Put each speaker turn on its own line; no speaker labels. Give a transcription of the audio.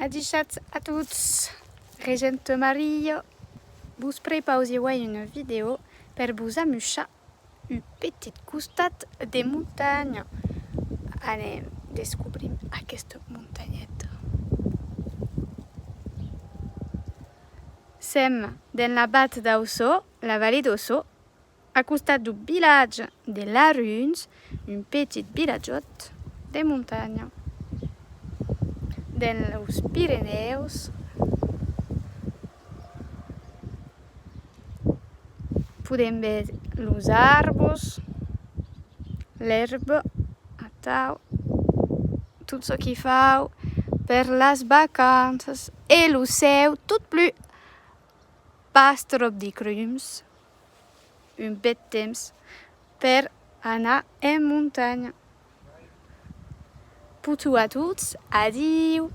Adichat à tous, Regente Mario, vous préparez une vidéo pour vous amuser une petite coustate des montagnes. Allez découvrir cette montagnette. Sem dans la batte d'Osso, la vallée d'Osso, à costat du village de la Runes, une petite villageote des montagnes. Dans les Pyrénées, podem ver les arbres, l'herbe, tout ce qu'il faut per les vacances et le seu tout plus pas trop de crums, un peu de temps per anar en muntanya. Pour tous à tous, adieu!